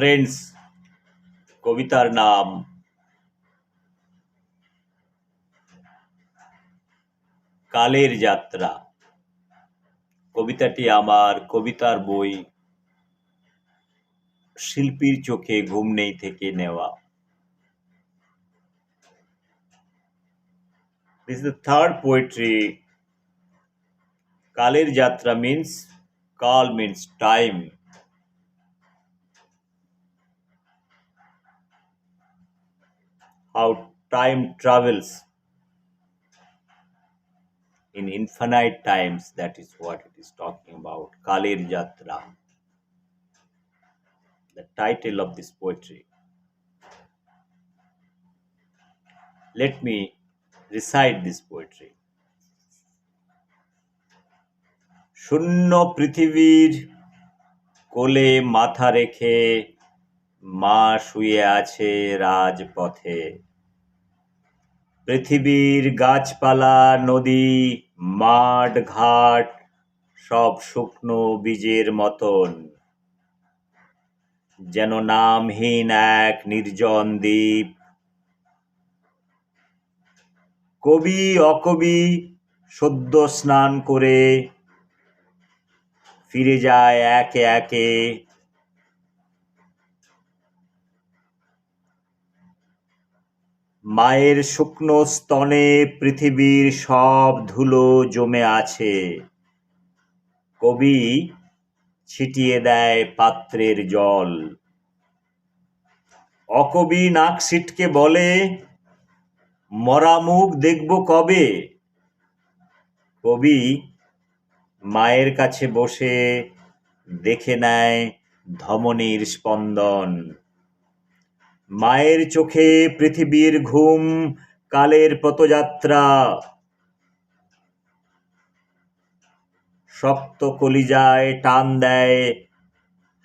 Friends কবিতার নাম কালের যাত্রা। কবিতাটি আমার কবিতার বই শিল্পীর চোখে ঘুম নেই থেকে নেওয়া। This is the third poetry. কালের যাত্রা means কাল means time. How time travels in infinite times, that is what it is talking about. Kaler Jatra, the title of this poetry. Let me recite this poetry. শূন্য পৃথিবীর কোলে মাথা রেখে মা শুয়ে আছে রাজপথে। পৃথিবীর গাছপালা, নদী, মাঠ, ঘাট সব শুকনো বীজের মতন, যেন নামহীন এক নির্জন দ্বীপ। কবি অকবি সদ্য স্নান করে ফিরে যায় একে একে। মায়ের শুকনো স্তনে পৃথিবীর সব ধুলো জমে আছে। কবি ছিটিয়ে দেয় পাত্রের জল। অকবি নাক সিটকে বলে, মরা মুখ দেখব কবে। কবি মায়ের কাছে বসে দেখে নেয় ধমনীর স্পন্দন। মায়ের চোখে পৃথিবীর ঘুম, কালের পথযাত্রা। শক্ত কলিজায় টান দেয়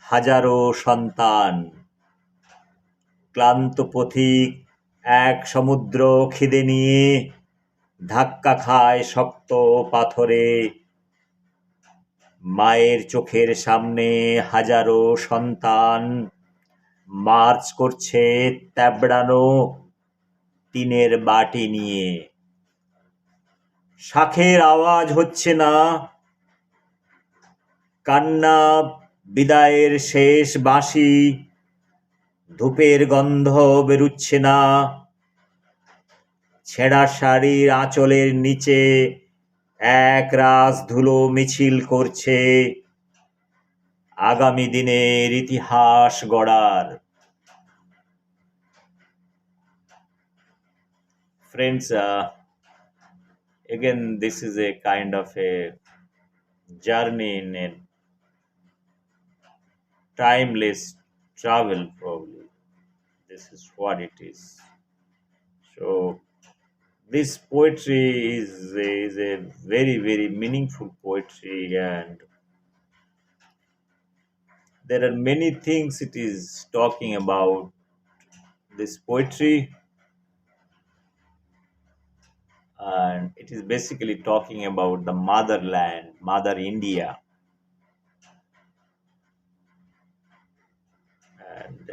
হাজারো সন্তান। ক্লান্ত পথিক এক সমুদ্র খিদে নিয়ে ধাক্কা খায় শক্ত পাথরে। মায়ের চোখের সামনে হাজারো সন্তান মার্চ করছে তেবড়ানো টিনের বাটি নিয়ে। শাঁখের আওয়াজ হচ্ছে না, কান্না বিদায়ের শেষ বাঁশি। ধূপের গন্ধ বেরুচ্ছে না, ছেঁড়া শাড়ির আঁচলের নিচে এক রাশ ধুলো মিছিল করছে আগামী দিনের ইতিহাস গড়ার। Friends, again this is a kind of a journey in a timeless travel, probably. This is what it is. So this poetry is a very, very meaningful poetry, and there are many things it is talking about this poetry, and it is basically talking about the motherland, Mother India. And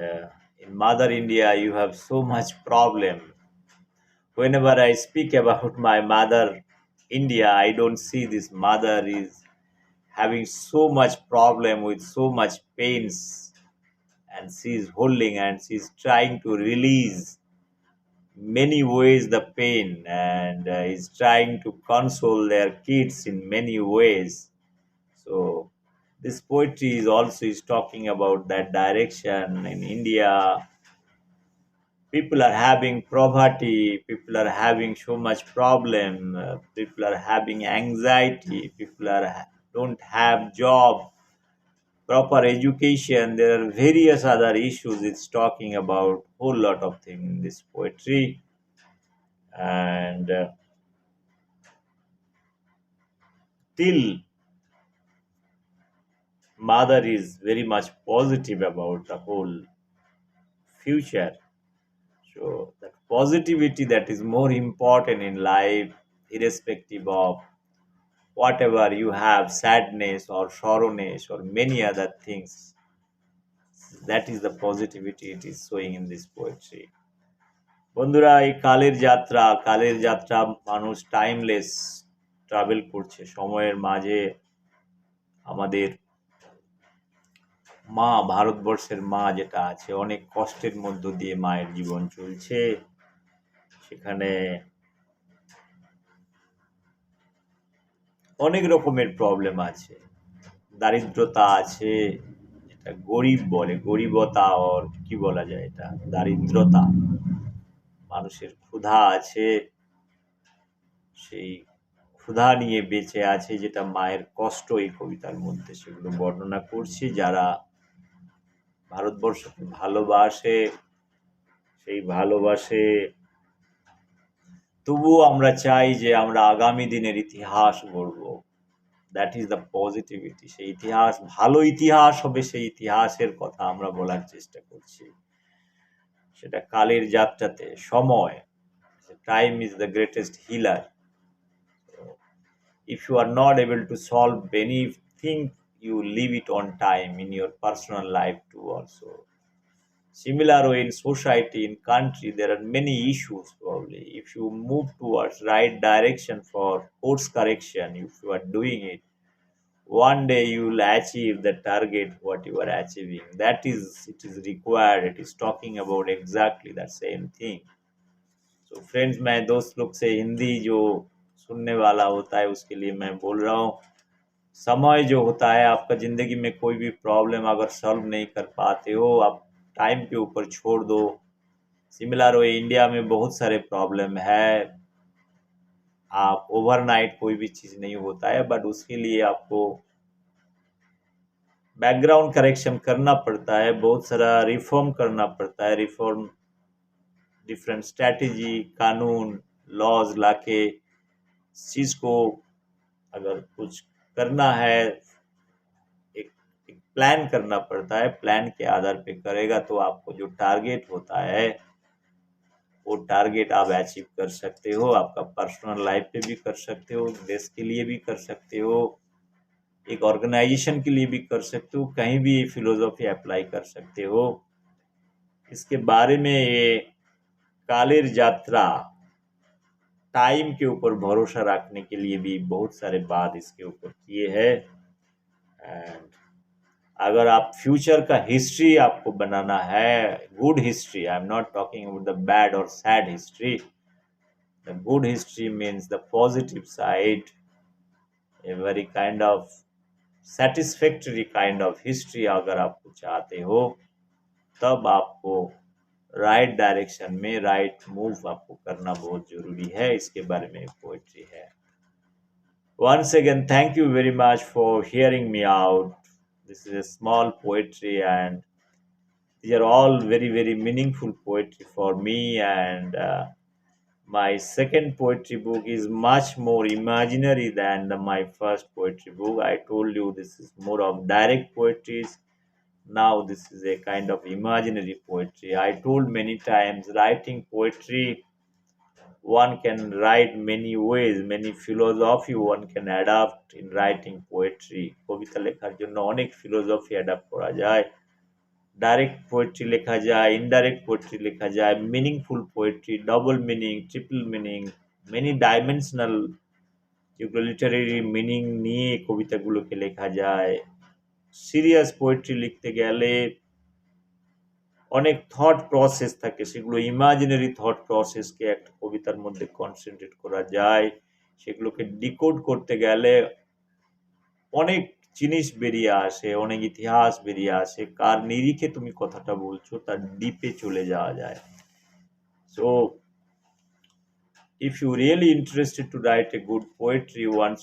in Mother India you have so much problem. Whenever I speak about my mother India, I don't see this mother is having so much problem with so much pains, and she is holding and she is trying to release many ways the pain, and is trying to console their kids in many ways. So this poetry is also is talking about that direction. In India, people are having poverty, people are having so much problem, people are having anxiety, people don't have job, proper education. There are various other issues. It's talking about whole lot of things in this poetry, and till mother is very much positive about the whole future. So that positivity, that is more important in life, irrespective of whatever you have, sadness or sorrowness or many other things. That is the positivity it is showing in this poetry. বন্ধুরা, এই কালের যাত্রা মানুষ timeless travel করছে সময়ের মাঝে। আমাদের মা, ভারতবর্ষের মা যেটা আছে, অনেক কষ্টের মধ্য দিয়ে মায়ের জীবন চলছে। সেখানে অনেক রকমের প্রবলেম আছে, দারিদ্রতা আছে, যেটা গরিব বলে, গরিবতা, ওর কি বলা যায়, এটা দারিদ্রতা। মানুষের ক্ষুধা আছে, সেই ক্ষুধা নিয়ে বেঁচে আছে, যেটা মায়ের কষ্ট এই কবিতার মধ্যে সেগুলো বর্ণনা করছি। যারা ভারতবর্ষকে ভালোবাসে, সেই ভালোবাসে, তবুও আমরা চাই যে আমরা আগামী দিনের ইতিহাস গড়ব। That is the positivity. সেই ইতিহাস ভালো ইতিহাস হবে, সেই ইতিহাসের কথা আমরা বলার চেষ্টা করছি। সেটা কালের যাত্রাতে সময়, time is the greatest healer. If you are not able to solve anything, you leave it on time in your personal life too also. Similar way in society, in country, there are many issues probably. If you move towards right direction for course correction, if you are doing it, one day you will achieve the target what you are achieving. That is, it is required. It is talking about exactly that same thing. तो friends, मैं दोस्त लोग से हिंदी जो सुनने वाला होता है उसके लिए मैं बोल रहा हूँ, समय जो होता है आपका ज़िंदगी में कोई भी प्रॉब्लम अगर सॉल्व नहीं कर पाते हो, आप टाइम के ऊपर छोड़ दो। सिमिलर वे इंडिया में बहुत सारे प्रॉब्लम है। आप ओवरनाइट कोई भी चीज़ नहीं होता है, बट उसके लिए आपको बैकग्राउंड करेक्शन करना पड़ता है, बहुत सारा रिफॉर्म करना पड़ता है। रिफॉर्म, डिफरेंट स्ट्रैटेजी, कानून, लॉज लाके चीज़ को अगर कुछ करना है, एक प्लान करना पड़ता है। प्लान के आधार पे करेगा तो आपको जो टारगेट होता है वो टारगेट आप अचीव कर सकते हो। आपका पर्सनल लाइफ पे भी कर सकते हो, देश के लिए भी कर सकते हो, एक ऑर्गेनाइजेशन के लिए भी कर सकते हो, कहीं भी ये फिलोसॉफी अप्लाई कर सकते हो। इसके बारे में ये कालेर यात्रा टाइम के ऊपर भरोसा रखने के लिए भी बहुत सारे बात इसके ऊपर किए हैं। एंड अगर आप फ्यूचर का हिस्ट्री आपको बनाना है, good history, I am not talking about the bad और sad history, the good history means the positive side, a very kind of satisfactory kind of history अगर आपको चाहते हो, तब आपको राइट डायरेक्शन में राइट मूव आपको करना बहुत जरूरी है। इसके बारे में पोएट्री है। Once again, thank you very much for hearing me out. This is a small poetry and these are all very, very meaningful poetry for me. And my second poetry book is much more imaginary than my first poetry book. I told you this is more of direct poetries. Now this is a kind of imaginary poetry. I told many times, writing poetry, one can write many ways, many philosophy one can adapt in writing poetry. কবিতা লেখার জন্য অনেক philosophy adapt করা যায়। Direct poetry লেখা যায়, indirect poetry লেখা যায়, meaningful poetry, double meaning, triple meaning, many dimensional, যেগুলো লিটারেরি মিনিং নিয়ে কবিতাগুলোকে লেখা যায়। সিরিয়াস পোয়েট্রি লিখতে গেলে অনেক থট প্রসেস থাকে, সেগুলো ইমাজিনারি থট প্রসেসকে একটা কবিতার মধ্যে কনসেন্ট্রেট করা যায়। সেগুলোকে ডিকোড করতে গেলে অনেক জিনিস বেরিয়ে আসে, অনেক ইতিহাস বেরিয়ে আসে, কার নিরিখে তুমি কথাটা বলছো তার ডিপে চলে যাওয়া যায়। So if you really interested to write a good poetry, one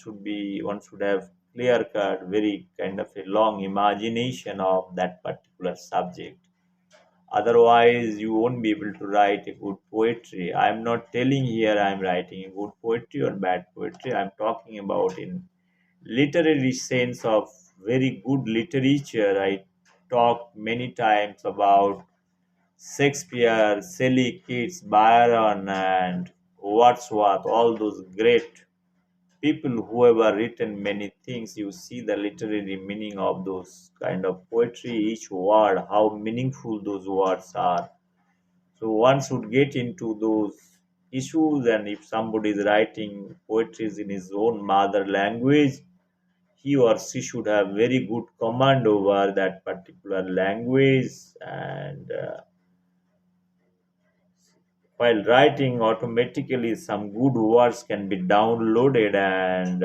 should have clear cut, very kind of a long imagination of that particular subject. Otherwise, you won't be able to write a good poetry. I'm not telling here I'm writing a good poetry or bad poetry. I'm talking about in literary sense of very good literature. I talked many times about Shakespeare, Shelley, Keats, Byron, and Wordsworth, all those great people who have written many things, you see the literary meaning of those kind of poetry, each word, how meaningful those words are. So one should get into those issues, and if somebody is writing poetry in his own mother language, he or she should have very good command over that particular language. And while writing, automatically some good words can be downloaded and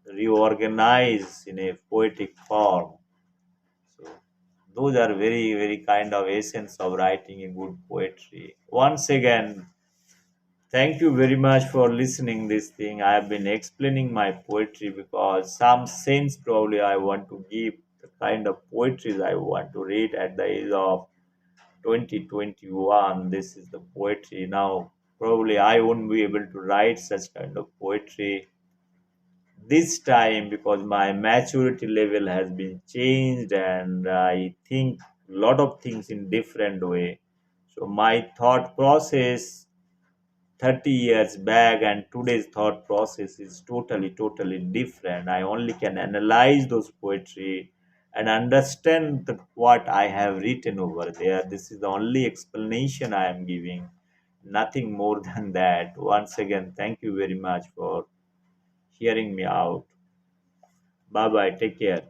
reorganized in a poetic form. So those are very, very kind of essence of writing a good poetry. Once again, thank you very much for listening this thing. I have been explaining my poetry because some sense probably I want to give the kind of poetry I want to read at the age of 2021. This is the poetry. Now probably I won't be able to write such kind of poetry this time because my maturity level has been changed and I think a lot of things in different way. So my thought process 30 years back and today's thought process is totally different. I only can analyze those poetry and understand what I have written over there. This is the only explanation I am giving, nothing more than that. Once again, thank you very much for hearing me out. Bye bye, take care.